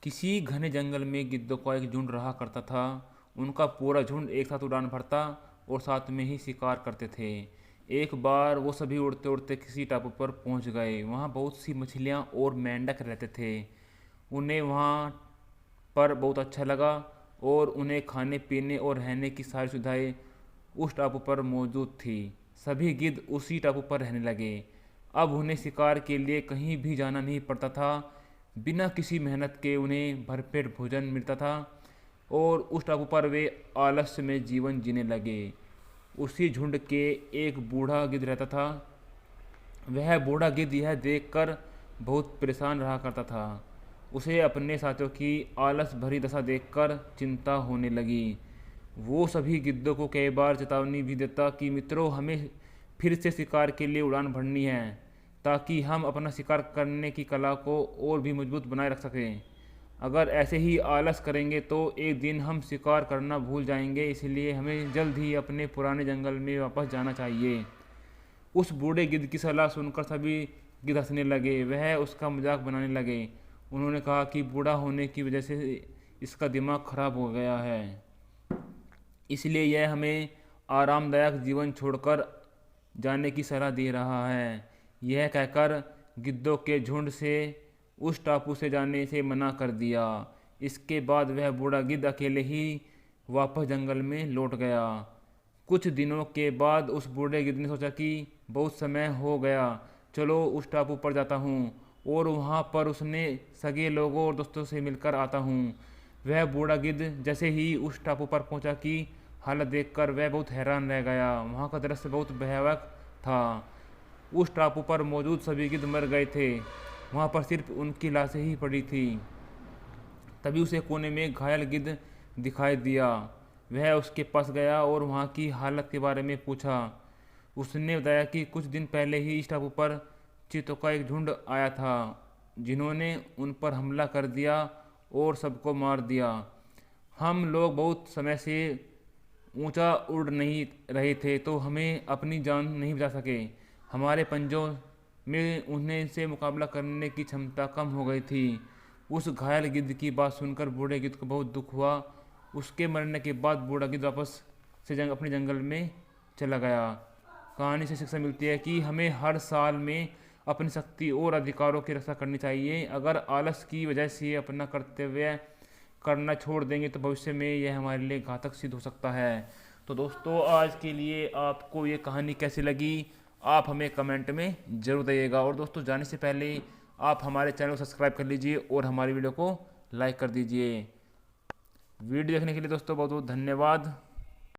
किसी घने जंगल में गिद्धों का एक झुंड रहा करता था। उनका पूरा झुंड एक साथ उड़ान भरता और साथ में ही शिकार करते थे। एक बार वो सभी उड़ते उड़ते किसी टापू पर पहुंच गए। वहां बहुत सी मछलियां और मेंढक रहते थे। उन्हें वहां पर बहुत अच्छा लगा और उन्हें खाने पीने और रहने की सारी सुविधाएं उस टापू पर मौजूद थी। सभी गिद्ध उसी टापू पर रहने लगे। अब उन्हें शिकार के लिए कहीं भी जाना नहीं पड़ता था। बिना किसी मेहनत के उन्हें भरपेट भोजन मिलता था और उस टापू पर वे आलस्य में जीवन जीने लगे। उसी झुंड के एक बूढ़ा गिद्ध रहता था। वह बूढ़ा गिद्ध यह देखकर बहुत परेशान रहा करता था। उसे अपने साथियों की आलस भरी दशा देखकर चिंता होने लगी। वो सभी गिद्धों को कई बार चेतावनी भी देता कि मित्रों, हमें फिर से शिकार के लिए उड़ान भरनी है ताकि हम अपना शिकार करने की कला को और भी मजबूत बनाए रख सकें। अगर ऐसे ही आलस करेंगे तो एक दिन हम शिकार करना भूल जाएंगे, इसलिए हमें जल्द ही अपने पुराने जंगल में वापस जाना चाहिए। उस बूढ़े गिद्ध की सलाह सुनकर सभी गिद्ध हंसने लगे। वह उसका मजाक बनाने लगे। उन्होंने कहा कि बूढ़ा होने की वजह से इसका दिमाग खराब हो गया है, इसलिए यह हमें आरामदायक जीवन छोड़कर जाने की सलाह दे रहा है। यह कहकर गिद्धों के झुंड से उस टापू से जाने से मना कर दिया। इसके बाद वह बूढ़ा गिद्ध अकेले ही वापस जंगल में लौट गया। कुछ दिनों के बाद उस बूढ़े गिद्ध ने सोचा कि बहुत समय हो गया, चलो उस टापू पर जाता हूँ और वहाँ पर उसने सगे लोगों और दोस्तों से मिलकर आता हूँ। वह बूढ़ा गिद्ध जैसे ही उस टापू पर पहुँचा की हालत देखकर वह बहुत हैरान रह गया। वहाँ का दृश्य बहुत भयावह था। उस टापू पर मौजूद सभी गिद्ध मर गए थे। वहाँ पर सिर्फ उनकी लाशें ही पड़ी थी। तभी उसे कोने में एक घायल गिद्ध दिखाई दिया। वह उसके पास गया और वहाँ की हालत के बारे में पूछा। उसने बताया कि कुछ दिन पहले ही इस टापू पर चीतों का एक झुंड आया था, जिन्होंने उन पर हमला कर दिया और सबको मार दिया। हम लोग बहुत समय से ऊंचा उड़ नहीं रहे थे तो हमें अपनी जान नहीं बचा सके। हमारे पंजों में उन्हें से मुकाबला करने की क्षमता कम हो गई थी। उस घायल गिद्ध की बात सुनकर बूढ़े गिद्ध को बहुत दुख हुआ। उसके मरने के बाद बूढ़ा गिद्ध वापस से अपने जंगल में चला गया। कहानी से शिक्षा मिलती है कि हमें हर साल में अपनी शक्ति और अधिकारों की रक्षा करनी चाहिए। अगर आलस की वजह से अपना कर्तव्य करना छोड़ देंगे तो भविष्य में यह हमारे लिए घातक सिद्ध हो सकता है। तो दोस्तों, आज के लिए आपको ये कहानी कैसी लगी, आप हमें कमेंट में ज़रूर दीजिएगा। और दोस्तों, जाने से पहले आप हमारे चैनल को सब्सक्राइब कर लीजिए और हमारी वीडियो को लाइक कर दीजिए। वीडियो देखने के लिए दोस्तों बहुत बहुत धन्यवाद।